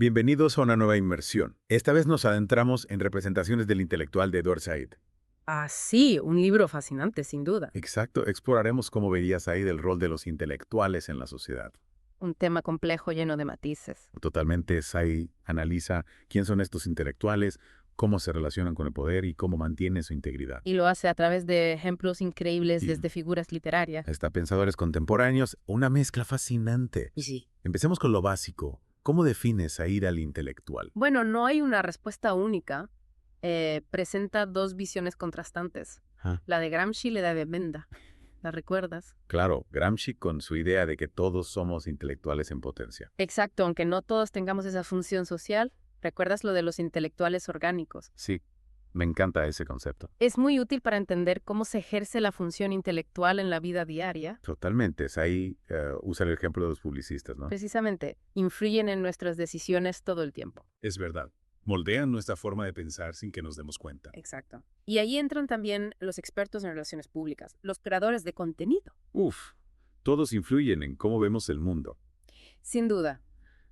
Bienvenidos a una nueva inmersión. Esta vez nos adentramos en representaciones del intelectual de Edward Said. Ah, sí, un libro fascinante, sin duda. Exacto, exploraremos cómo vería Said el rol de los intelectuales en la sociedad. Un tema complejo lleno de matices. Totalmente, Said analiza quién son estos intelectuales, cómo se relacionan con el poder y cómo mantienen su integridad. Y lo hace a través de ejemplos increíbles Y- desde figuras literarias. Hasta pensadores contemporáneos, una mezcla fascinante. Y sí. Empecemos con lo básico. ¿Cómo define Said al intelectual? Bueno, no hay una respuesta única. Presenta dos visiones contrastantes. Ah, La de Gramsci y la de Benda. ¿La recuerdas? claro, Gramsci con su idea de que todos somos intelectuales en potencia. Exacto, aunque no todos tengamos esa función social. ¿Recuerdas lo de los intelectuales orgánicos? Sí, me encanta ese concepto. Es muy útil para entender cómo se ejerce la función intelectual en la vida diaria. Totalmente. Ahí usa el ejemplo de los publicistas, ¿no? Precisamente, influyen en nuestras decisiones todo el tiempo. Es verdad. Moldean nuestra forma de pensar sin que nos demos cuenta. Exacto. Y ahí entran también los expertos en relaciones públicas, los creadores de contenido. Uf, todos influyen en cómo vemos el mundo. Sin duda.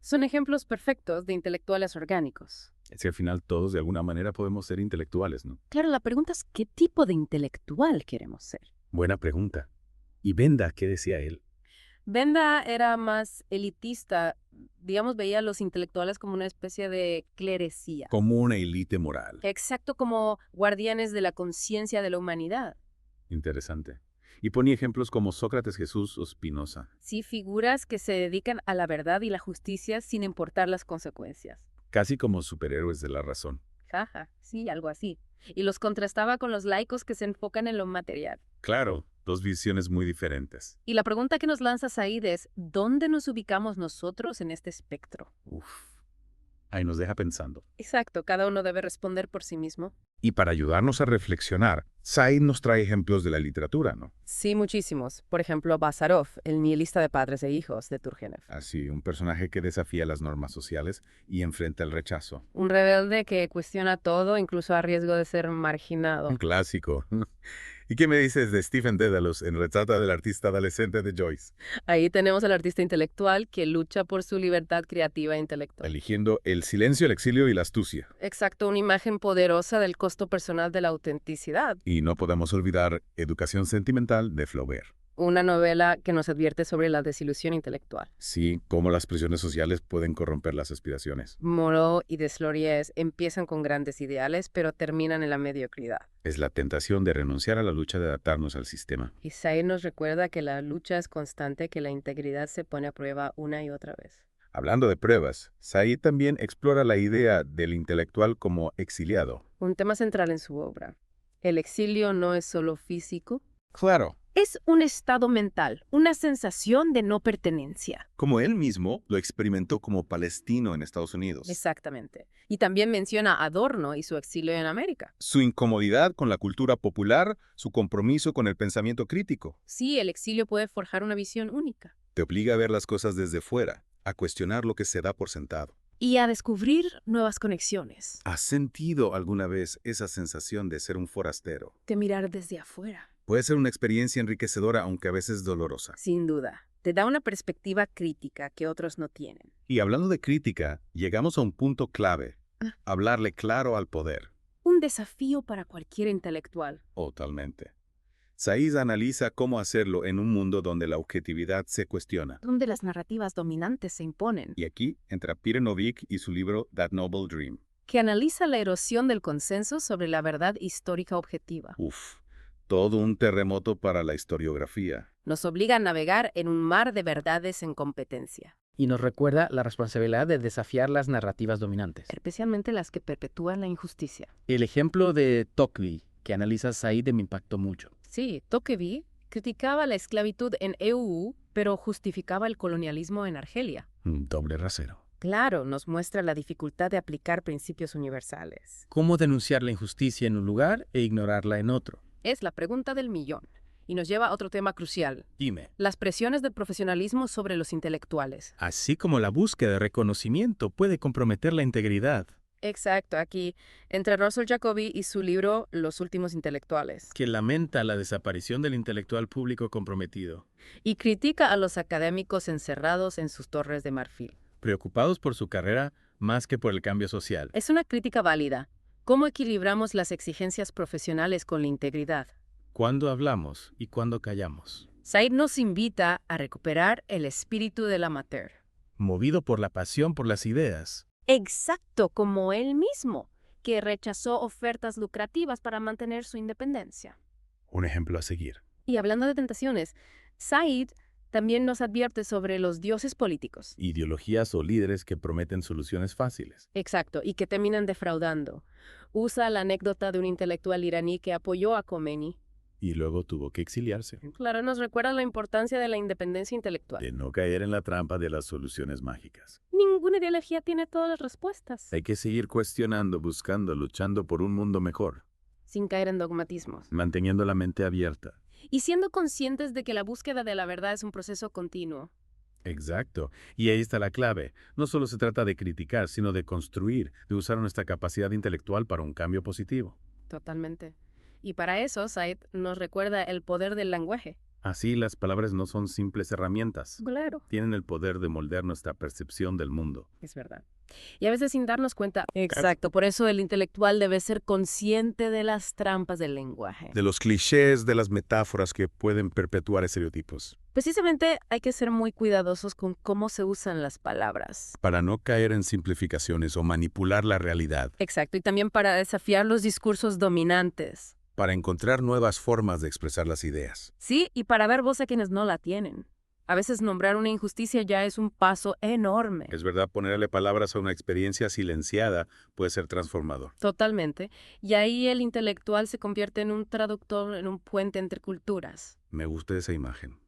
Son ejemplos perfectos de intelectuales orgánicos. Es que al final todos de alguna manera podemos ser intelectuales, ¿no? Claro, la pregunta es ¿qué tipo de intelectual queremos ser? Buena pregunta. ¿Y Benda qué decía él? Benda era más elitista, digamos, veía a los intelectuales como una especie de clerecía. Como una élite moral. Exacto, como guardianes de la conciencia de la humanidad. Interesante. Y ponía ejemplos como Sócrates, Jesús o Spinoza. Sí, figuras que se dedican a la verdad y la justicia sin importar las consecuencias. Casi como superhéroes de la razón. Jaja, sí, algo así. Y los contrastaba con los laicos que se enfocan en lo material. Claro, dos visiones muy diferentes. Y la pregunta que nos lanza Said es, ¿dónde nos ubicamos nosotros en este espectro? Uf. Ahí nos deja pensando. Exacto, cada uno debe responder por sí mismo. Y para ayudarnos a reflexionar, Said nos trae ejemplos de la literatura, ¿no? Sí, muchísimos. Por ejemplo, Bázarov, el nihilista de Padres e Hijos, de Turgenev. Así, un personaje que desafía las normas sociales y enfrenta el rechazo. Un rebelde que cuestiona todo, incluso a riesgo de ser marginado. Un clásico. ¿Y qué me dices de Stephen Dedalus en Retrata del artista adolescente de Joyce? Ahí tenemos al artista intelectual que lucha por su libertad creativa e intelectual. Eligiendo el silencio, el exilio y la astucia. Exacto, una imagen poderosa del costo personal de la autenticidad. Y no podemos olvidar Educación sentimental de Flaubert. Una novela que nos advierte sobre la desilusión intelectual. Sí, cómo las presiones sociales pueden corromper las aspiraciones. Moreau y Deslories empiezan con grandes ideales, pero terminan en la mediocridad. Es la tentación de renunciar a la lucha de adaptarnos al sistema. Y Said nos recuerda que la lucha es constante, que la integridad se pone a prueba una y otra vez. Hablando de pruebas, Said también explora la idea del intelectual como exiliado. Un tema central en su obra. El exilio no es solo físico. Claro, Es un estado mental, una sensación de no pertenencia. como él mismo lo experimentó como palestino en Estados Unidos. Exactamente. Y también menciona a Adorno y su exilio en América. Su incomodidad con la cultura popular, su compromiso con el pensamiento crítico. Sí, el exilio puede forjar una visión única. Te obliga a ver las cosas desde fuera, a cuestionar lo que se da por sentado. Y a descubrir nuevas conexiones. ¿Has sentido alguna vez esa sensación de ser un forastero? De mirar desde afuera. Puede ser una experiencia enriquecedora, aunque a veces dolorosa. Sin duda. Te da una perspectiva crítica que otros no tienen. Y hablando de crítica, llegamos a un punto clave. Ah. Hablarle claro al poder. Un desafío para cualquier intelectual. Totalmente. Said analiza cómo hacerlo en un mundo donde la objetividad se cuestiona. Donde las narrativas dominantes se imponen. Y aquí entra Peter Novick y su libro That Noble Dream. Que analiza la erosión del consenso sobre la verdad histórica objetiva. Uf, todo un terremoto para la historiografía. Nos obliga a navegar en un mar de verdades en competencia. Y nos recuerda la responsabilidad de desafiar las narrativas dominantes. Especialmente las que perpetúan la injusticia. El ejemplo de Tocqueville, que analiza Said, me impactó mucho. Sí, Tocqueville criticaba la esclavitud en EU, pero justificaba el colonialismo en Argelia. Doble rasero. Claro, nos muestra la dificultad de aplicar principios universales. ¿Cómo denunciar la injusticia en un lugar e ignorarla en otro? Es la pregunta del millón. Y nos lleva a otro tema crucial. Dime. Las presiones del profesionalismo sobre los intelectuales. Así como la búsqueda de reconocimiento puede comprometer la integridad. Exacto, aquí, entre Russell Jacoby y su libro Los últimos intelectuales. Que lamenta la desaparición del intelectual público comprometido. Y critica a los académicos encerrados en sus torres de marfil. Preocupados por su carrera, más que por el cambio social. Es una crítica válida. ¿Cómo equilibramos las exigencias profesionales con la integridad? ¿Cuándo hablamos y cuándo callamos? Said nos invita a recuperar el espíritu del amateur. Movido por la pasión por las ideas. Exacto como él mismo, que rechazó ofertas lucrativas para mantener su independencia. Un ejemplo a seguir. Y hablando de tentaciones, Said también nos advierte sobre los dioses políticos. Ideologías o líderes que prometen soluciones fáciles. Exacto, y que terminan defraudando. Usa la anécdota de un intelectual iraní que apoyó a Khomeini. Y luego tuvo que exiliarse. Claro, nos recuerda la importancia de la independencia intelectual. De no caer en la trampa de las soluciones mágicas. Ninguna ideología tiene todas las respuestas. Hay que seguir cuestionando, buscando, luchando por un mundo mejor, Sin caer en dogmatismos. manteniendo la mente abierta. Y siendo conscientes de que la búsqueda de la verdad es un proceso continuo. Exacto. Y ahí está la clave. No solo se trata de criticar, sino de construir, de usar nuestra capacidad intelectual para un cambio positivo. Totalmente. Y para eso, Said nos recuerda el poder del lenguaje. Así, las palabras no son simples herramientas. Claro. Tienen el poder de moldear nuestra percepción del mundo. Es verdad. Y a veces sin darnos cuenta. Exacto. Por eso el intelectual debe ser consciente de las trampas del lenguaje. De los clichés, de las metáforas que pueden perpetuar estereotipos. Precisamente hay que ser muy cuidadosos con cómo se usan las palabras. Para no caer en simplificaciones o manipular la realidad. Exacto. Y también para desafiar los discursos dominantes. Para encontrar nuevas formas de expresar las ideas. Sí, y para dar voz a quienes no la tienen. A veces nombrar una injusticia ya es un paso enorme. Es verdad, ponerle palabras a una experiencia silenciada puede ser transformador. Totalmente. Y ahí el intelectual se convierte en un traductor, en un puente entre culturas. Me gusta esa imagen.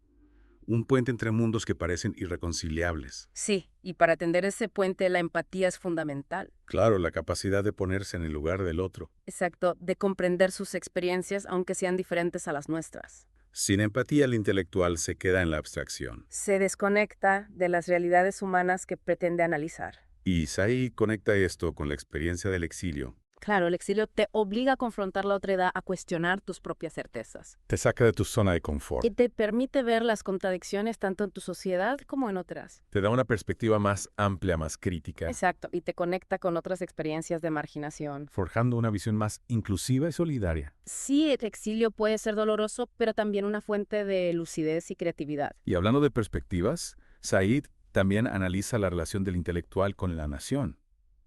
Un puente entre mundos que parecen irreconciliables. Sí, y para atender ese puente la empatía es fundamental. Claro, la capacidad de ponerse en el lugar del otro. Exacto, de comprender sus experiencias aunque sean diferentes a las nuestras. Sin empatía, el intelectual se queda en la abstracción. Se desconecta de las realidades humanas que pretende analizar. Y Said conecta esto con la experiencia del exilio. Claro, el exilio te obliga a confrontar la otredad, a cuestionar tus propias certezas. Te saca de tu zona de confort. Y te permite ver las contradicciones tanto en tu sociedad como en otras. Te da una perspectiva más amplia, más crítica, Exacto, y te conecta con otras experiencias de marginación. forjando una visión más inclusiva y solidaria. Sí, el exilio puede ser doloroso, pero también una fuente de lucidez y creatividad. Y hablando de perspectivas, Said también analiza la relación del intelectual con la nación.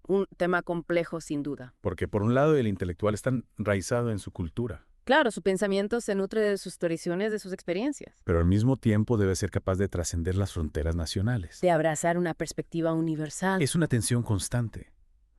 Un tema complejo, sin duda. Porque por un lado el intelectual está enraizado en su cultura, Claro, su pensamiento se nutre de sus tradiciones, de sus experiencias. pero al mismo tiempo debe ser capaz de trascender las fronteras nacionales. De abrazar una perspectiva universal. Es una tensión constante.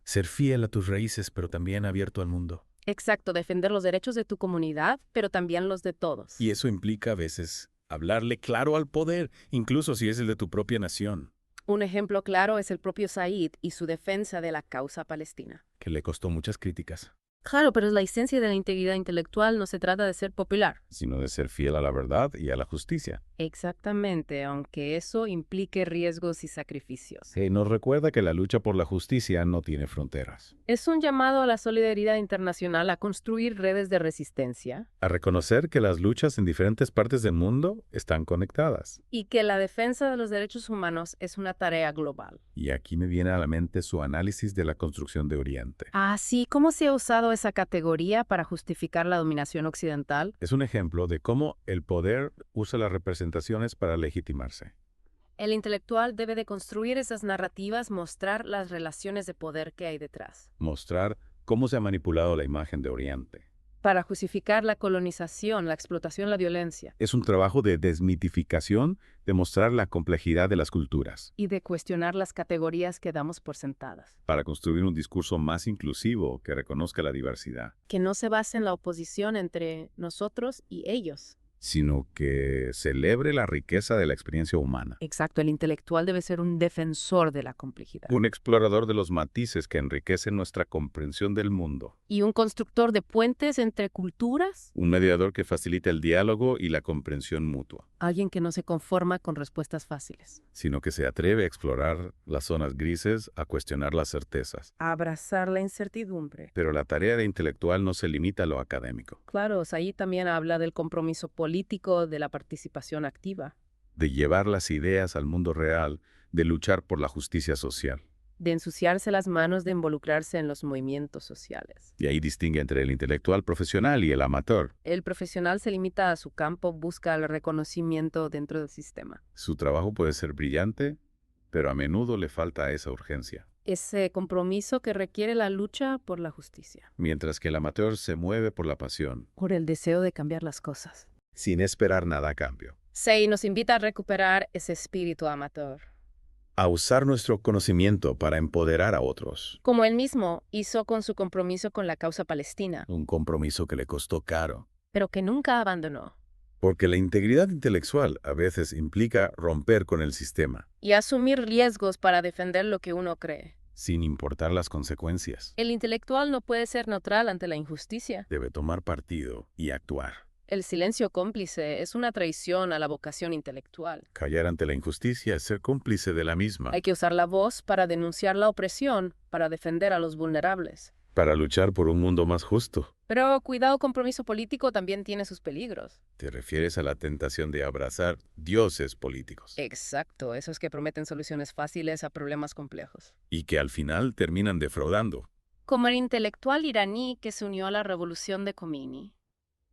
Ser fiel a tus raíces, pero también abierto al mundo. Exacto, defender los derechos de tu comunidad, pero también los de todos. Y eso implica a veces hablarle claro al poder, incluso si es el de tu propia nación, Un ejemplo claro es el propio Said y su defensa de la causa palestina. que le costó muchas críticas. Claro, pero la esencia de la integridad intelectual no se trata de ser popular. Sino de ser fiel a la verdad y a la justicia. Exactamente, aunque eso implique riesgos y sacrificios. Que nos recuerda que la lucha por la justicia no tiene fronteras. Es un llamado a la solidaridad internacional, a construir redes de resistencia A reconocer que las luchas en diferentes partes del mundo están conectadas. y que la defensa de los derechos humanos es una tarea global. Y aquí me viene a la mente su análisis de la construcción de Oriente. Así, ¿cómo se ha usado esa categoría para justificar la dominación occidental? Es un ejemplo de cómo el poder usa las representaciones para legitimarse. El intelectual debe de construir esas narrativas, mostrar las relaciones de poder que hay detrás, Mostrar cómo se ha manipulado la imagen de Oriente. para justificar la colonización, la explotación, la violencia, Es un trabajo de desmitificación, de mostrar la complejidad de las culturas, y de cuestionar las categorías que damos por sentadas, para construir un discurso más inclusivo que reconozca la diversidad, que no se base en la oposición entre nosotros y ellos. sino que celebre la riqueza de la experiencia humana. Exacto, el intelectual debe ser un defensor de la complejidad Un explorador de los matices que enriquecen nuestra comprensión del mundo. y un constructor de puentes entre culturas, Un mediador que facilita el diálogo y la comprensión mutua, alguien que no se conforma con respuestas fáciles. sino que se atreve a explorar las zonas grises, a cuestionar las certezas. A abrazar la incertidumbre. Pero la tarea de intelectual no se limita a lo académico, Claro, ahí también habla del compromiso político, de la participación activa. de llevar las ideas al mundo real, de luchar por la justicia social. de ensuciarse las manos, de involucrarse en los movimientos sociales. Y ahí distingue entre el intelectual profesional y el amateur. El profesional se limita a su campo, busca el reconocimiento dentro del sistema. Su trabajo puede ser brillante, pero a menudo le falta esa urgencia. Ese compromiso que requiere la lucha por la justicia. Mientras que el amateur se mueve por la pasión, Por el deseo de cambiar las cosas. sin esperar nada a cambio. Sei nos invita a recuperar ese espíritu amateur. A usar nuestro conocimiento para empoderar a otros. Como él mismo hizo con su compromiso con la causa palestina, Un compromiso que le costó caro. pero que nunca abandonó. Porque la integridad intelectual a veces implica romper con el sistema, Y asumir riesgos para defender lo que uno cree. sin importar las consecuencias. El intelectual no puede ser neutral ante la injusticia. Debe tomar partido y actuar. El silencio cómplice es una traición a la vocación intelectual. Callar ante la injusticia es ser cómplice de la misma. Hay que usar la voz para denunciar la opresión, para defender a los vulnerables. Para luchar por un mundo más justo. Pero cuidado, compromiso político también tiene sus peligros. Te refieres a la tentación de abrazar dioses políticos. Exacto, esos que prometen soluciones fáciles a problemas complejos. Y que al final terminan defraudando. Como el intelectual iraní que se unió a la revolución de Khomeini.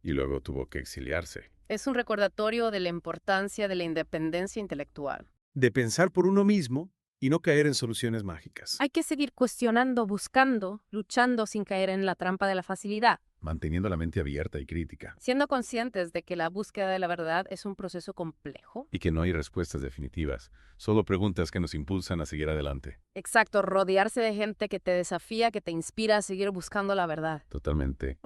Y luego tuvo que exiliarse. Es un recordatorio de la importancia de la independencia intelectual. De pensar por uno mismo y no caer en soluciones mágicas. Hay que seguir cuestionando, buscando, luchando sin caer en la trampa de la facilidad. Manteniendo la mente abierta y crítica. Siendo conscientes de que la búsqueda de la verdad es un proceso complejo. Y que no hay respuestas definitivas. Solo preguntas que nos impulsan a seguir adelante. Exacto, rodearse de gente que te desafía, que te inspira a seguir buscando la verdad. Totalmente.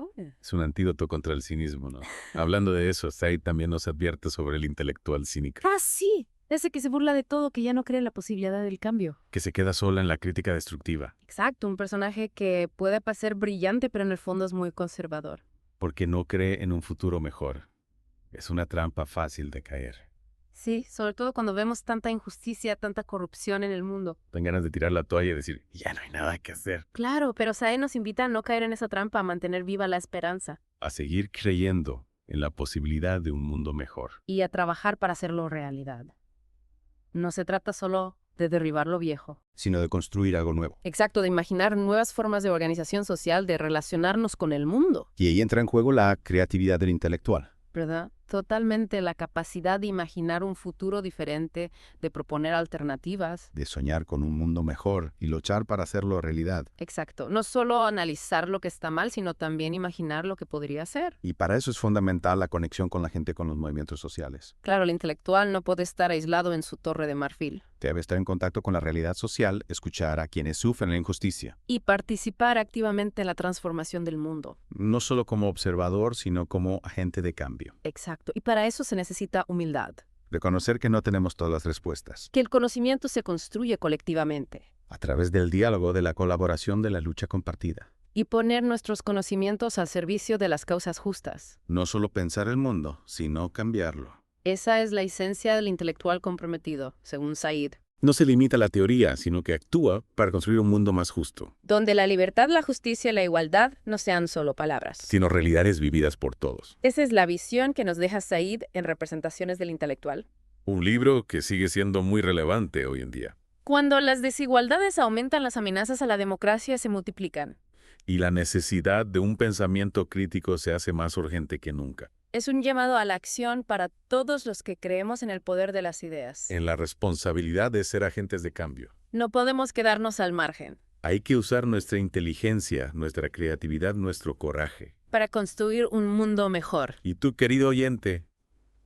Es un antídoto contra el cinismo, ¿no? Hablando de eso, Said también nos advierte sobre el intelectual cínico. Ah, sí. Ese que se burla de todo, que ya no cree en la posibilidad del cambio. Que se queda sola en la crítica destructiva. Exacto, un personaje que puede parecer brillante, pero en el fondo es muy conservador. Porque no cree en un futuro mejor. Es una trampa fácil de caer. Sí, sobre todo cuando vemos tanta injusticia, tanta corrupción en el mundo. Dan ganas de tirar la toalla y decir, ya no hay nada que hacer. Claro, pero Sae nos invita a no caer en esa trampa, a mantener viva la esperanza A seguir creyendo en la posibilidad de un mundo mejor. y a trabajar para hacerlo realidad. No se trata solo de derribar lo viejo. Sino de construir algo nuevo. Exacto, de imaginar nuevas formas de organización social, de relacionarnos con el mundo, Y ahí entra en juego la creatividad del intelectual. ¿verdad? Totalmente la capacidad de imaginar un futuro diferente, de proponer alternativas. De soñar con un mundo mejor y luchar para hacerlo realidad. Exacto. No solo analizar lo que está mal, sino también imaginar lo que podría ser. Y para eso es fundamental la conexión con la gente, con los movimientos sociales. Claro, el intelectual no puede estar aislado en su torre de marfil. Debe estar en contacto con la realidad social, escuchar a quienes sufren la injusticia. Y participar activamente en la transformación del mundo. No solo como observador, sino como agente de cambio. Exacto. Y para eso se necesita humildad. Reconocer que no tenemos todas las respuestas. Que el conocimiento se construye colectivamente. A través del diálogo, de la colaboración, de la lucha compartida. Y poner nuestros conocimientos al servicio de las causas justas. No solo pensar el mundo, sino cambiarlo. Esa es la esencia del intelectual comprometido, según Said. No se limita a la teoría, sino que actúa para construir un mundo más justo, Donde la libertad, la justicia y la igualdad no sean solo palabras. sino realidades vividas por todos. Esa es la visión que nos deja Said en Representaciones del Intelectual. Un libro que sigue siendo muy relevante hoy en día. Cuando las desigualdades aumentan, las amenazas a la democracia se multiplican. Y la necesidad de un pensamiento crítico se hace más urgente que nunca. Es un llamado a la acción para todos los que creemos en el poder de las ideas. En la responsabilidad de ser agentes de cambio. No podemos quedarnos al margen. Hay que usar nuestra inteligencia, nuestra creatividad, nuestro coraje. Para construir un mundo mejor. Y tú, querido oyente,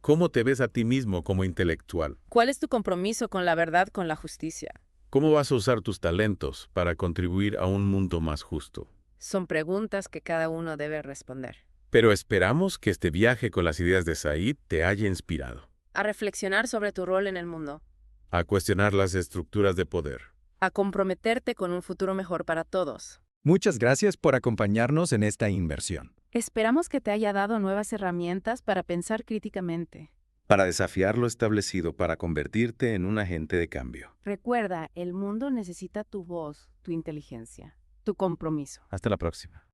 ¿cómo te ves a ti mismo como intelectual? ¿Cuál es tu compromiso con la verdad, con la justicia? ¿Cómo vas a usar tus talentos para contribuir a un mundo más justo? Son preguntas que cada uno debe responder. Pero esperamos que este viaje con las ideas de Said te haya inspirado. A reflexionar sobre tu rol en el mundo. A cuestionar las estructuras de poder. A comprometerte con un futuro mejor para todos. Muchas gracias por acompañarnos en esta inmersión. Esperamos que te haya dado nuevas herramientas para pensar críticamente. Para desafiar lo establecido, para convertirte en un agente de cambio. Recuerda, el mundo necesita tu voz, tu inteligencia, tu compromiso. Hasta la próxima.